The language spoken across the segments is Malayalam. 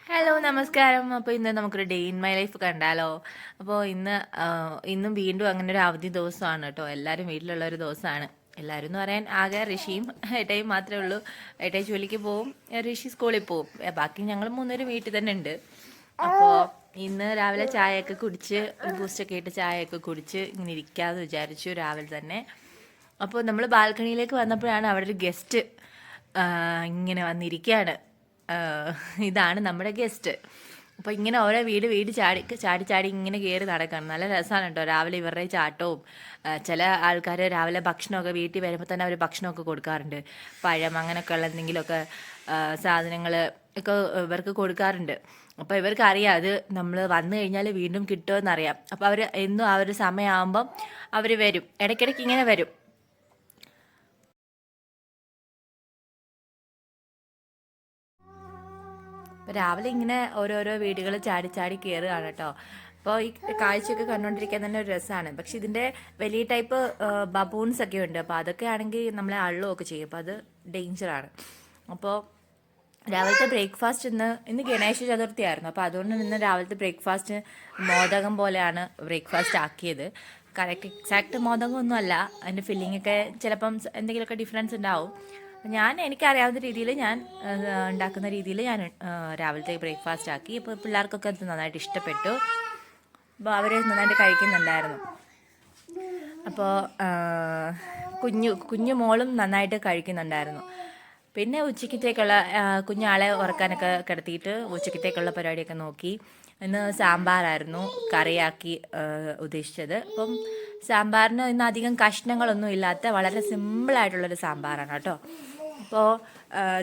ഹലോ നമസ്കാരം. അപ്പോൾ ഇന്ന് നമുക്കൊരു ഡേ ഇൻ മൈ ലൈഫ് കണ്ടാലോ? അപ്പോൾ ഇന്നും വീണ്ടും അങ്ങനെ ഒരു അവധി ദിവസമാണ് കേട്ടോ. എല്ലാവരും വീട്ടിലുള്ള ഒരു ദിവസമാണ്. എല്ലാവരും എന്ന് പറയാൻ ആകെ ഋഷിയും ഏട്ടയും മാത്രമേ ഉള്ളൂ. ഏട്ടായി ജോലിക്ക് പോവും, ഋഷി സ്കൂളിൽ പോവും. ബാക്കി ഞങ്ങൾ മൂന്നുപേരും വീട്ടിൽ തന്നെ ഉണ്ട്. അപ്പോൾ ഇന്ന് രാവിലെ ചായയൊക്കെ കുടിച്ച് ബൂസ്റ്റൊക്കെ ഇട്ട് ചായയൊക്കെ കുടിച്ച് ഇങ്ങനെ ഇരിക്കാമെന്ന് വിചാരിച്ചു രാവിലെ തന്നെ. അപ്പോൾ നമ്മൾ ബാൽക്കണിയിലേക്ക് വന്നപ്പോഴാണ് അവിടെ ഒരു ഗസ്റ്റ് ഇങ്ങനെ വന്നിരിക്കുകയാണ്. ഇതാണ് നമ്മുടെ ഗസ്റ്റ്. അപ്പോൾ ഇങ്ങനെ ഓരോ വീട് ചാടി ഇങ്ങനെ കയറി നടക്കണം. നല്ല രസമാണ് കേട്ടോ രാവിലെ ഇവരുടെ ചാട്ടവും. ചില ആൾക്കാർ രാവിലെ ഭക്ഷണമൊക്കെ വീട്ടിൽ വരുമ്പോൾ തന്നെ അവർ ഭക്ഷണമൊക്കെ കൊടുക്കാറുണ്ട്. പഴം അങ്ങനെയൊക്കെ ഉള്ള എന്തെങ്കിലുമൊക്കെ സാധനങ്ങൾ ഒക്കെ ഇവർക്ക് കൊടുക്കാറുണ്ട്. അപ്പോൾ ഇവർക്ക് അറിയാം അത് നമ്മൾ വന്നു കഴിഞ്ഞാൽ വീണ്ടും കിട്ടുമെന്നറിയാം. അപ്പോൾ അവർ എന്നും ആ ഒരു സമയമാകുമ്പം അവർ വരും, ഇടയ്ക്കിടയ്ക്ക് ഇങ്ങനെ വരും. അപ്പോൾ രാവിലെ ഇങ്ങനെ ഓരോരോ വീടുകൾ ചാടി കയറുകയാണ് കേട്ടോ. അപ്പോൾ ഈ കാഴ്ചയൊക്കെ കണ്ടുകൊണ്ടിരിക്കാൻ തന്നെ ഒരു രസമാണ്. പക്ഷെ ഇതിൻ്റെ വലിയ ടൈപ്പ് ബബൂൺസ് ഒക്കെ ഉണ്ട്. അപ്പോൾ അതൊക്കെ ആണെങ്കിൽ നമ്മളെ അള്ളുമൊക്കെ ചെയ്യും. അപ്പോൾ അത് ഡേഞ്ചറാണ്. അപ്പോൾ രാവിലത്തെ ബ്രേക്ക്ഫാസ്റ്റ് ഇന്ന് ഗണേശ ചതുർത്ഥി ആയിരുന്നു. അപ്പോൾ അതുകൊണ്ട് ഇന്ന് രാവിലത്തെ ബ്രേക്ക്ഫാസ്റ്റ് മോദകം പോലെയാണ് ബ്രേക്ക്ഫാസ്റ്റ് ആക്കിയത്. കറക്റ്റ് എക്സാക്റ്റ് മോദകമൊന്നും അല്ല, അതിൻ്റെ ഫില്ലിങ്ങൊക്കെ ചിലപ്പം എന്തെങ്കിലുമൊക്കെ ഡിഫറൻസ് ഉണ്ടാവും. എനിക്കറിയാവുന്ന രീതിയിൽ ഞാൻ ഉണ്ടാക്കുന്ന രീതിയിൽ ഞാൻ രാവിലത്തെ ബ്രേക്ക്ഫാസ്റ്റ് ആക്കി. ഇപ്പോൾ പിള്ളേർക്കൊക്കെ അത് നന്നായിട്ട് ഇഷ്ടപ്പെട്ടു. അപ്പോൾ അവർ നന്നായിട്ട് കഴിക്കുന്നുണ്ടായിരുന്നു. അപ്പോൾ കുഞ്ഞു മോളും നന്നായിട്ട് കഴിക്കുന്നുണ്ടായിരുന്നു. പിന്നെ ഉച്ചക്കത്തേക്കുള്ള കുഞ്ഞാളെ ഉറക്കാനൊക്കെ കിടത്തിയിട്ട് ഉച്ചക്കത്തേക്കുള്ള പരിപാടിയൊക്കെ നോക്കി. ഇന്ന് സാമ്പാറായിരുന്നു കറിയാക്കി ഉദ്ദേശിച്ചത്. അപ്പം സാമ്പാറിന് ഇന്ന് അധികം കഷ്ണങ്ങളൊന്നും ഇല്ലാത്ത വളരെ സിമ്പിളായിട്ടുള്ളൊരു സാമ്പാറാണ് കേട്ടോ. അപ്പോൾ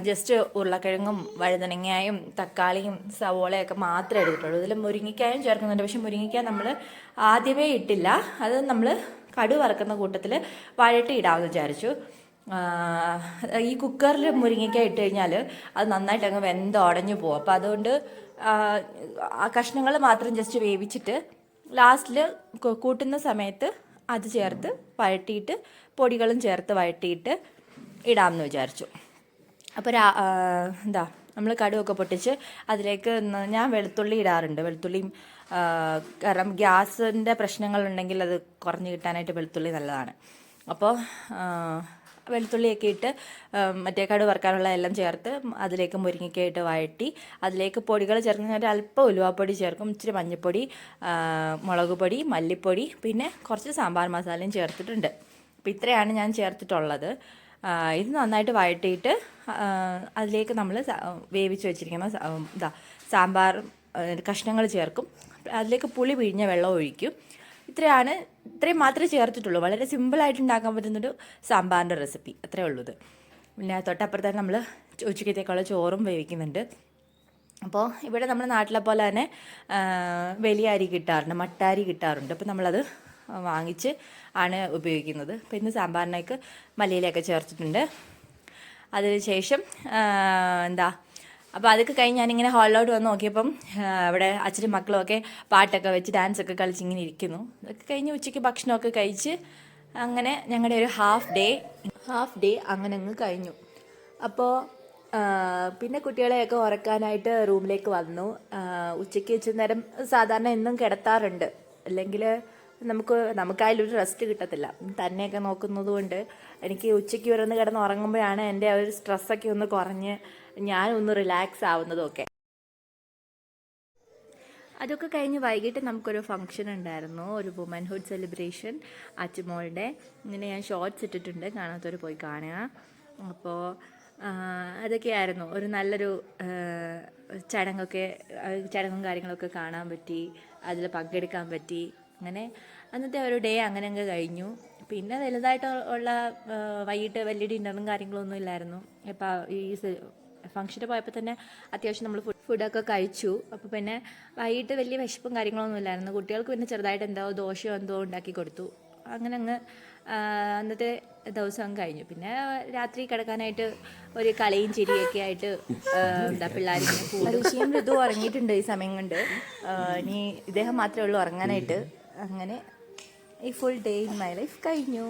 ജസ്റ്റ് ഉരുളക്കിഴങ്ങും വഴുതനങ്ങയും തക്കാളിയും സവോളയൊക്കെ മാത്രമേ എടുത്തിട്ടുള്ളൂ. ഇതിൽ മുരിങ്ങയ്ക്കായും ചേർക്കുന്നുണ്ട്. പക്ഷെ മുരിങ്ങയ്ക്ക നമ്മൾ ആദ്യമേ ഇട്ടില്ല. അത് നമ്മൾ കടുക് വറുക്കുന്ന കൂട്ടത്തിൽ വഴറ്റി ഇടാമെന്ന് വിചാരിച്ചു. ഈ കുക്കറിൽ മുരിങ്ങയ്ക്ക ഇട്ട് കഴിഞ്ഞാൽ അത് നന്നായിട്ട് അങ്ങ് വെന്തുടഞ്ഞു പോകും. അപ്പോൾ അതുകൊണ്ട് ആ കഷ്ണങ്ങൾ മാത്രം ജസ്റ്റ് വേവിച്ചിട്ട് ലാസ്റ്റിൽ കൂട്ടുന്ന സമയത്ത് അത് ചേർത്ത് വഴറ്റിയിട്ട് പൊടികളും ചേർത്ത് വഴറ്റിയിട്ട് ഇടാമെന്ന് വിചാരിച്ചു. അപ്പോൾ നമ്മൾ കടുവൊക്കെ പൊട്ടിച്ച് അതിലേക്ക് ഞാൻ വെളുത്തുള്ളി ഇടാറുണ്ട്. വെളുത്തുള്ളിയും കാരണം ഗ്യാസിൻ്റെ പ്രശ്നങ്ങളുണ്ടെങ്കിൽ അത് കുറഞ്ഞ് കിട്ടാനായിട്ട് വെളുത്തുള്ളി നല്ലതാണ്. അപ്പോൾ വെളുത്തുള്ളിയൊക്കെ ഇട്ട് മറ്റേ കടുക് വറുക്കാനുള്ള എല്ലാം ചേർത്ത് അതിലേക്ക് മുരിങ്ങയ്ക്ക ഇട്ട് വഴറ്റി അതിലേക്ക് പൊടികൾ ചേർക്കുന്ന ഒരു അല്പം ഉലുവാപ്പൊടി ചേർക്കും, ഇച്ചിരി മഞ്ഞൾപ്പൊടി, മുളക് പൊടി, മല്ലിപ്പൊടി, പിന്നെ കുറച്ച് സാമ്പാർ മസാലയും ചേർത്തിട്ടുണ്ട്. അപ്പോൾ ഇത്രയാണ് ഞാൻ ചേർത്തിട്ടുള്ളത്. ഇത് നന്നായിട്ട് വഴറ്റിയിട്ട് അതിലേക്ക് നമ്മൾ വേവിച്ച് വെച്ചിരിക്കുന്ന സാമ്പാർ കഷ്ണങ്ങൾ ചേർക്കും. അതിലേക്ക് പുളി പിഴിഞ്ഞ വെള്ളം ഒഴിക്കും. ഇത്രയും മാത്രമേ ചേർത്തിട്ടുള്ളൂ. വളരെ സിമ്പിളായിട്ട് ഉണ്ടാക്കാൻ പറ്റുന്നൊരു സാമ്പാറിൻ്റെ റെസിപ്പി, അത്രയേ ഉള്ളൂ ഇത്. പിന്നെ തൊട്ടപ്പുറത്ത് തന്നെ നമ്മൾ ഉച്ചക്കത്തേക്കുള്ള ചോറും വേവിക്കുന്നുണ്ട്. അപ്പോൾ ഇവിടെ നമ്മുടെ നാട്ടിലെ പോലെ തന്നെ വലിയ അരി കിട്ടാറുണ്ട്, മട്ടാരി കിട്ടാറുണ്ട്. അപ്പോൾ നമ്മളത് വാങ്ങിച്ച് ആണ് ഉപയോഗിക്കുന്നത്. അപ്പോൾ ഇന്ന് സാമ്പാറിനേക്ക് മല്ലിയിലൊക്കെ ചേർത്തിട്ടുണ്ട്. അതിനുശേഷം അപ്പോൾ അതൊക്കെ കഴിഞ്ഞ് ഞാനിങ്ങനെ ഹാളിലോട്ട് വന്ന് നോക്കിയപ്പം അവിടെ അച്ഛനും മക്കളും ഒക്കെ പാട്ടൊക്കെ വെച്ച് ഡാൻസൊക്കെ കളിച്ച് ഇങ്ങനെ ഇരിക്കുന്നു. അതൊക്കെ കഴിഞ്ഞ് ഉച്ചയ്ക്ക് ഭക്ഷണമൊക്കെ കഴിച്ച് അങ്ങനെ ഞങ്ങളുടെ ഒരു ഹാഫ് ഡേ അങ്ങനെ അങ്ങ് കഴിഞ്ഞു. അപ്പോൾ പിന്നെ കുട്ടികളെയൊക്കെ ഉറക്കാനായിട്ട് റൂമിലേക്ക് വന്നു. ഉച്ചയ്ക്ക് ഇച്ചിരി നേരം സാധാരണ എന്നും കിടത്താറുണ്ട്. അല്ലെങ്കിൽ നമുക്കതിലൊരു റെസ്റ്റ് കിട്ടത്തില്ല. തന്നെയൊക്കെ നോക്കുന്നത് കൊണ്ട് എനിക്ക് ഉച്ചയ്ക്ക് വരുന്ന കിടന്ന് ഉറങ്ങുമ്പോഴാണ് എൻ്റെ ആ ഒരു സ്ട്രെസ്സൊക്കെ ഒന്ന് കുറഞ്ഞ് ഞാനൊന്ന് റിലാക്സ് ആവുന്നതൊക്കെ. അതൊക്കെ കഴിഞ്ഞ് വൈകിട്ട് നമുക്കൊരു ഫംഗ്ഷൻ ഉണ്ടായിരുന്നു, ഒരു വുമൻഹുഡ് സെലിബ്രേഷൻ അച്ചുമോളുടെ. ഇങ്ങനെ ഞാൻ ഷോർട്സ് ഇട്ടിട്ടുണ്ട്, കാണാത്തവർ പോയി കാണുക. അപ്പോൾ അതൊക്കെയായിരുന്നു ഒരു നല്ലൊരു ചടങ്ങും കാര്യങ്ങളൊക്കെ കാണാൻ പറ്റി, അതിൽ പങ്കെടുക്കാൻ പറ്റി. അങ്ങനെ അന്നത്തെ ഒരു ഡേ അങ്ങനെ അങ്ങ് കഴിഞ്ഞു. പിന്നെ വലുതായിട്ട് ഉള്ള വൈകിട്ട് വലിയ ഡിന്നറും കാര്യങ്ങളൊന്നും ഇല്ലായിരുന്നു. ഇപ്പോൾ ഈ ഫംഗ്ഷന് പോയപ്പോൾ തന്നെ അത്യാവശ്യം നമ്മൾ ഫുഡൊക്കെ കഴിച്ചു. അപ്പോൾ പിന്നെ വൈകിട്ട് വലിയ വിശപ്പും കാര്യങ്ങളൊന്നും ഇല്ലായിരുന്നു. കുട്ടികൾക്ക് പിന്നെ ചെറുതായിട്ട് ദോശയോ എന്തോ ഉണ്ടാക്കി കൊടുത്തു. അങ്ങനെ അങ്ങ് അന്നത്തെ ദിവസം അങ്ങ് കഴിഞ്ഞു. പിന്നെ രാത്രി കിടക്കാനായിട്ട് ഒരു കളിയും ചിരിയൊക്കെ ആയിട്ട് പിള്ളേരിങ്ങനെ കൂടും. ഋതു ഉറങ്ങിയിട്ടുണ്ട് ഈ സമയം കൊണ്ട്. ഇനി ഇദ്ദേഹം മാത്രമേ ഉള്ളൂ ഉറങ്ങാനായിട്ട്. അങ്ങനെ ഈ full day in my life കഴിഞ്ഞു.